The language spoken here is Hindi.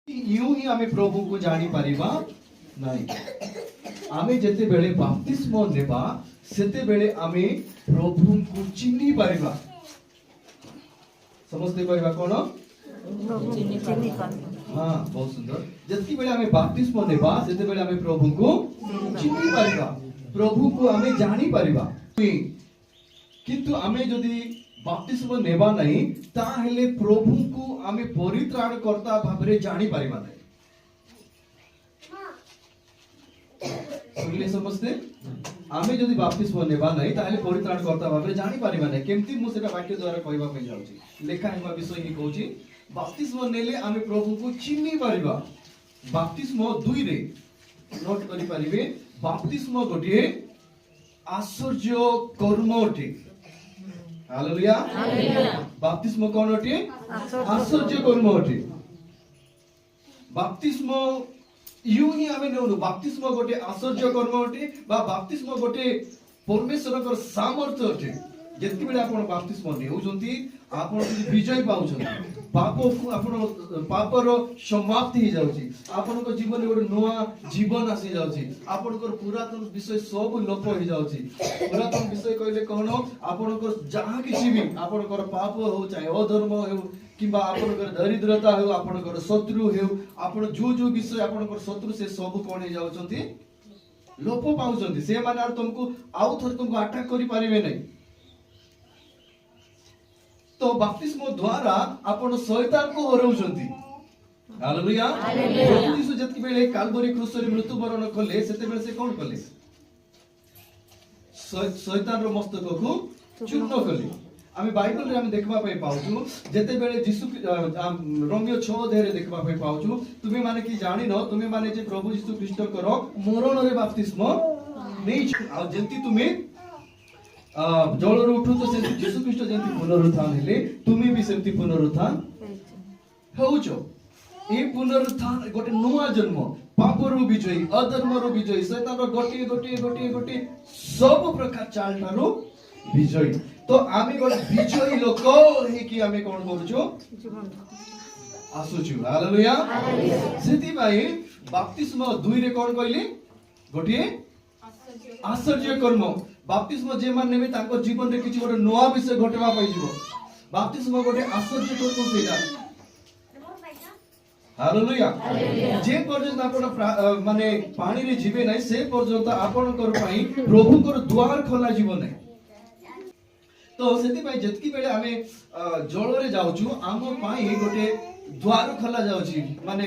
यूं ही आमे प्रभु को जानी परिबा नहीं। आमे जेते बेले बाप्तिस्म नेबा सेते बेले आमे प्रभु को चिन्ही परिबा। समझते परिबा कोन? हाँ, बहुत सुंदर। जत्की बेले आमे बाप्तिस्म नेबा सेते बेले आमे प्रभु को चिन्ही परिबा, प्रभु को आमे जानी परिबा। किंतु आमे जदि बाप्तिस्म नेबा नहीं ताहेले प्रभु को आमे परित्राण करता भाबरे जानी परिबा नहीं। सुनले समझते? आमे जदि बाप्तिस्म नेबा नहीं ताहेले परित्राण करता भाबरे जानी परिबा नहीं। केमती मु सेटा वाक्य द्वारा कहबा पई जाउची। लेखा हेबा विषय ही कहूची बाप्तिस्म नेले आमे प्रभु को चिन्ही परिबा। बाप्तिस्म 2 रे नोट करि परिबे बाप्तिस्म गोटे आश्चर्य कर्म अटे। हालेलुया। बाप्तिस्म कोन अटे? आश्चर्य कर्म अटे। बाप्तिस्म यूं ही आमे नेउनु बाप्तिस्म गोटे आश्चर्य कर्म अटे बा बाप्तिस्म गोटे परमेश्वरकर सामर्थ्य अटे। जेतकी बेले आपण बाप्तिस्म नेउचंती आपण विजय पाउछंती, पाप को आपण पापर समाप्ति ही जाउची, आपण को जीवन में गोटे नया जीवन आसी जाउची, आपण को पुरातन विषय सब लोप हो जाउची। पुरातन विषय कहले कोन आपण को जहा किछि भी आपण को पाप हो चाहे अधर्म हो किबा आपण को दरिद्रता हो आपण को शत्रु हो आपण जो विषय आपण को शत्रु से सब कोन हो जाउचंती लोप पाउचंती। से माने आर तुमको आउ थर तुमको अटैक करि परिबे नै। तो बाप्तिस्म द्वारा आपण शैतान को हरौचंती। हालेलुया। प्रभु यीशु जति बेले काल्वरी क्रूस रे मृत्युवरण कले सेते बेले से कोन कले? शैतान रो मस्तक को चूर्ण कले। आमे बाइबल रे आमे देखबा पई पाउछु जेते बेले यीशु रोमियो 6 अध्याय रे देखबा पई पाउछु तुमे माने की जानि न तुमे माने जे प्रभु यीशु ख्रीष्ट करो मरण रे बाप्तिस्म नै आ जेंति तुमे जलर उठु तो से यीशु ख्रीष्ट जेंति पुनरुत्थान हेले तुमे भी सेंति पुनरुत्थान होउछो। ए पुनरुत्थान गोटे नया जन्म, पापर विजयी, अधर्म विजयी, शैतान गोटे गोटे गोटे गोटे सब प्रकार चाल थारो विजयी। तो आमे गोटे विजयी लोक हे कि आमे कोन करूछो आसुछु। हालेलुया। सेति भाई बाप्तिस्म 2 रे कोन कहली गोटे आश्चर्य कर्म। बाप्तिस्म जे मान नेबे ताको जीवन रे किछि गोटे नया विषय घटवा पई जीवो। बाप्तिस्म गोटे आश्चर्य कर्म सेटा। हालेलुया। जे पर्यंत आपण माने पानी रे जीवे नै से पर्यंत आपण कर पई प्रभु कर द्वार खोला जीवन नै। तो सेति पई जतकी बेले आमे जळ रे जाउछु आम पई गोटे द्वार खोला जाउची माने